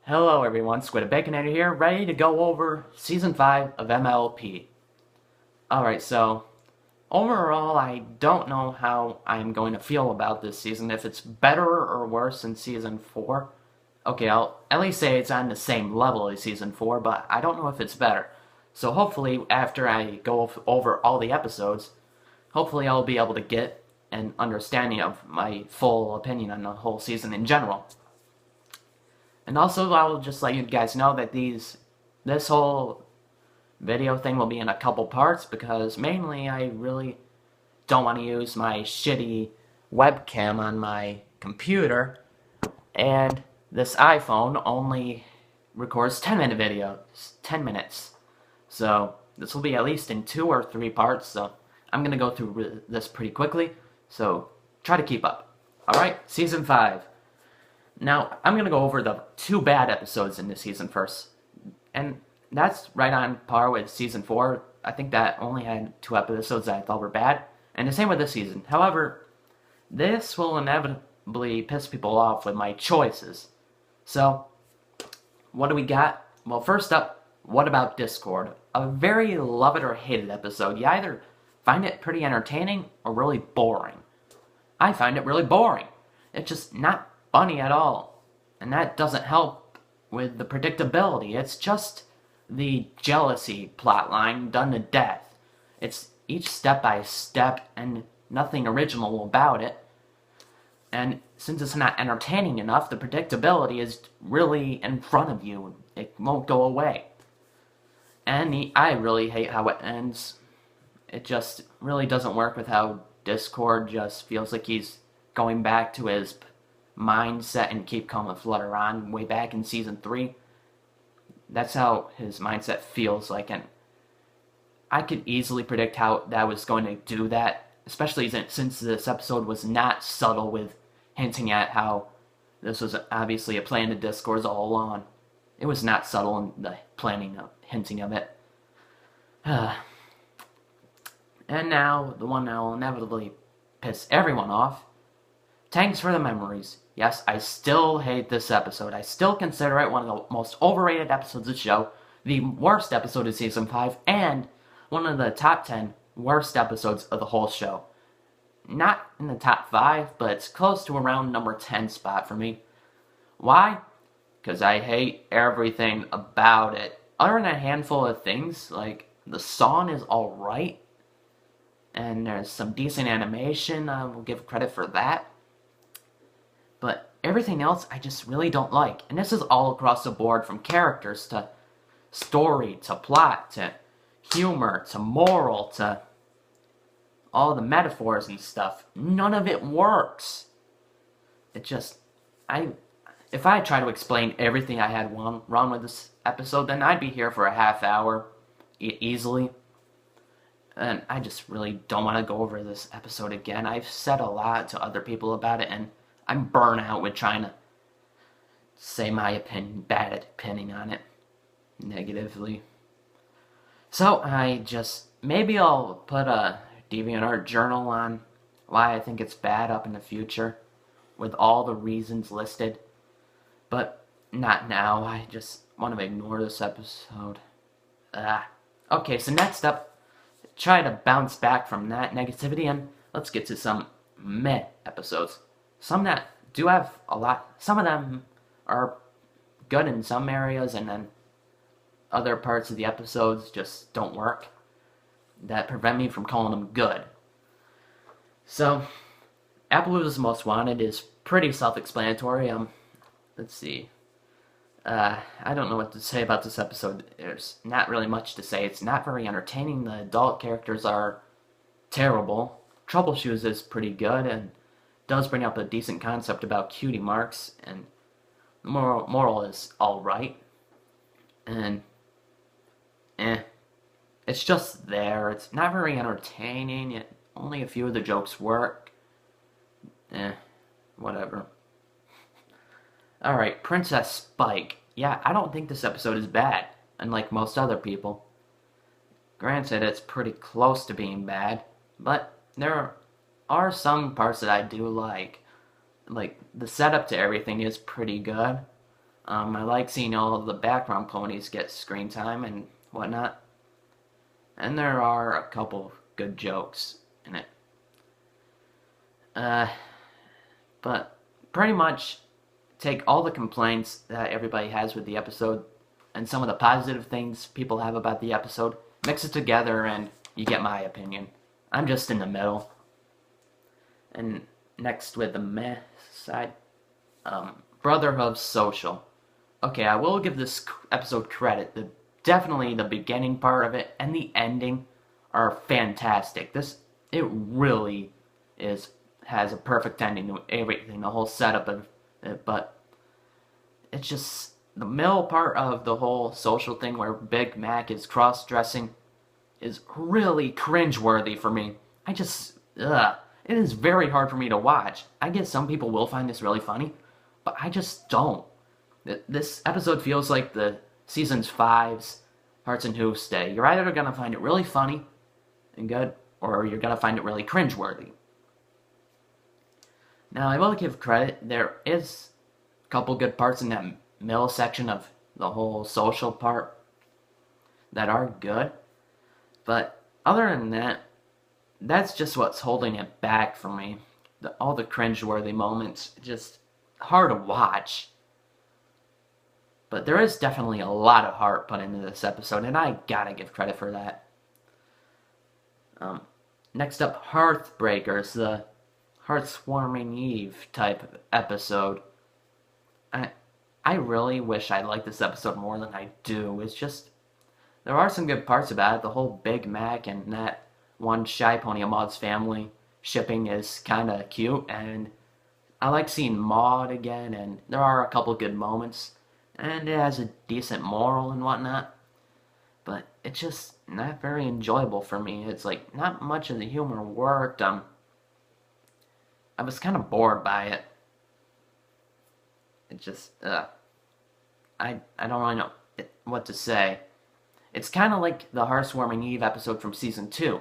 Hello everyone, Squid Baconator here, ready to go over Season 5 of MLP. Alright, so, overall I don't know how I'm going to feel about this season, if it's better or worse than Season 4. Okay, I'll at least say it's on the same level as Season 4, but I don't know if it's better. So hopefully, after I go over all the episodes, hopefully I'll be able to get an understanding of my full opinion on the whole season in general. And also, I'll just let you guys know that this whole video thing will be in a couple parts because mainly I really don't want to use my shitty webcam on my computer, and this iPhone only records 10-minute videos, 10 minutes. So this will be at least in 2 or 3 parts, so I'm going to go through this pretty quickly, so try to keep up. Alright, Season 5. Now, I'm going to go over the 2 bad episodes in this season first. And that's right on par with Season 4. I think that only had 2 episodes that I thought were bad. And the same with this season. However, this will inevitably piss people off with my choices. So, what do we got? Well, first up, what about Discord? A very love it or hate it episode. You either find it pretty entertaining or really boring. I find it really boring. It's just not funny at all, and that doesn't help with the predictability. It's just the jealousy plotline done to death. It's each step by step and nothing original about it, and since it's not entertaining enough, the predictability is really in front of you. It won't go away, and I really hate how it ends. It just really doesn't work with how Discord just feels like he's going back to his mindset and Keep Calm and Flutter On way back in Season 3. That's how his mindset feels like, and I could easily predict how that was going to do that, especially since this episode was not subtle with hinting at how this was obviously a plan to Discord's all along. It was not subtle in the planning of hinting of it. And now, the one that will inevitably piss everyone off. Thanks for the memories. Yes, I still hate this episode. I still consider it one of the most overrated episodes of the show, the worst episode of Season 5, and one of the top 10 worst episodes of the whole show. Not in the top 5, but it's close to around number 10 spot for me. Why? Because I hate everything about it. Other than a handful of things, like the song is alright, and there's some decent animation, I will give credit for that. But everything else I just really don't like. And this is all across the board, from characters to story to plot to humor to moral to all the metaphors and stuff. None of it works. It just... If I try to explain everything I had wrong with this episode, then I'd be here for a half hour easily. And I just really don't want to go over this episode again. I've said a lot to other people about it, and I'm burnt out with trying to say my opinion, bad opinion on it, negatively. So maybe I'll put a DeviantArt journal on why I think it's bad up in the future, with all the reasons listed. But not now, I just want to ignore this episode. Okay, so next up, try to bounce back from that negativity, and let's get to some meh episodes. Some that do have a lot. Some of them are good in some areas, and then other parts of the episodes just don't work. That prevent me from calling them good. So, Appaloosa's Most Wanted is pretty self-explanatory. Let's see. I don't know what to say about this episode. There's not really much to say. It's not very entertaining. The adult characters are terrible. Troubleshoes is pretty good, and does bring up a decent concept about cutie marks, and the moral is alright. And, it's just there. It's not very entertaining, yet only a few of the jokes work. Whatever. Alright, Princess Spike. Yeah, I don't think this episode is bad, unlike most other people. Granted, it's pretty close to being bad, but there are some parts that I do like. Like, the setup to everything is pretty good. I like seeing all the background ponies get screen time and whatnot. And there are a couple good jokes in it. But pretty much take all the complaints that everybody has with the episode and some of the positive things people have about the episode, mix it together, and you get my opinion. I'm just in the middle. And next with the meh side, Brotherhood Social. Okay, I will give this episode credit. Definitely the beginning part of it and the ending are fantastic. It really has a perfect ending to everything, the whole setup of it, but it's just the middle part of the whole social thing where Big Mac is cross-dressing is really cringeworthy for me. It is very hard for me to watch. I guess some people will find this really funny, but I just don't. This episode feels like the Season 5's Hearts and Hooves Day. You're either going to find it really funny and good, or you're going to find it really cringeworthy. Now, I will give credit. There is a couple good parts in that middle section of the whole social part that are good. But other than that, that's just what's holding it back for me. All the cringeworthy moments, just hard to watch. But there is definitely a lot of heart put into this episode, and I gotta give credit for that. Next up, Heartbreakers, the Heartwarming Eve type episode. I really wish I liked this episode more than I do. It's just, there are some good parts about it. The whole Big Mac and that one Shy Pony of Maud's family shipping is kind of cute, and I like seeing Maud again, and there are a couple good moments, and it has a decent moral and whatnot, but it's just not very enjoyable for me. It's like, not much of the humor worked. I was kind of bored by it. It just, I don't really know what to say. It's kind of like the Heartwarming Eve episode from Season 2.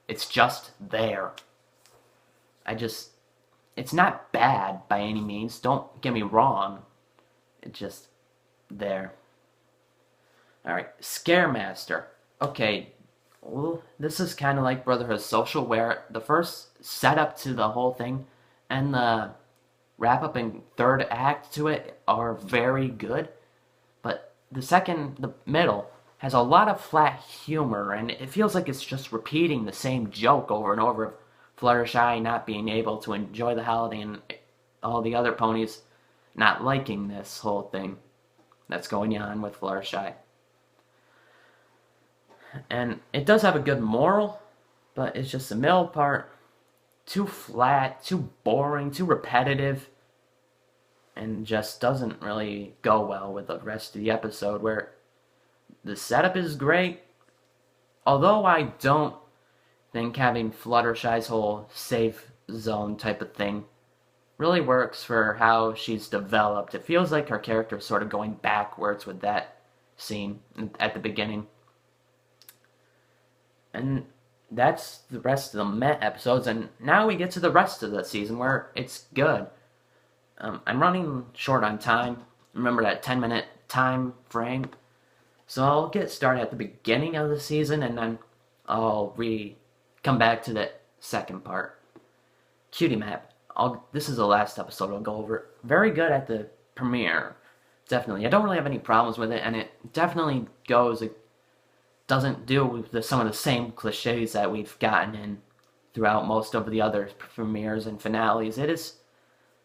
It's just there. It's not bad by any means, don't get me wrong. It's just there. Alright, Scaremaster. Okay, well, this is kind of like Brotherhood Social, where the first setup to the whole thing and the wrap-up and third act to it are very good, but the middle, has a lot of flat humor, and it feels like it's just repeating the same joke over and over of Fluttershy not being able to enjoy the holiday and all the other ponies not liking this whole thing that's going on with Fluttershy. And it does have a good moral, but it's just the middle part, too flat, too boring, too repetitive, and just doesn't really go well with the rest of the episode, where the setup is great, although I don't think having Fluttershy's whole safe zone type of thing really works for how she's developed. It feels like her character is sort of going backwards with that scene at the beginning. And that's the rest of the Met episodes, and now we get to the rest of the season where it's good. I'm running short on time. Remember that 10-minute time frame? So I'll get started at the beginning of the season, and then I'll come back to the second part. Cutie Map. This is the last episode I'll go over. Very good at the premiere. Definitely. I don't really have any problems with it, and it definitely doesn't deal with some of the same cliches that we've gotten in throughout most of the other premieres and finales. It is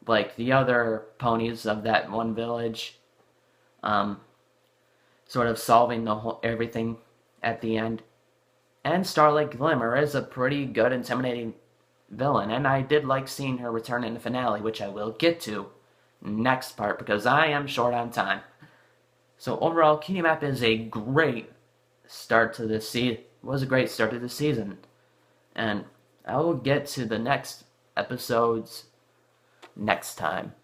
like the other ponies of that one village, sort of solving everything at the end. And Starlight Glimmer is a pretty good, intimidating villain, and I did like seeing her return in the finale, which I will get to next part, because I am short on time. So overall, Cutie Map is a great start to this season. Was a great start to the season, and I will get to the next episodes next time.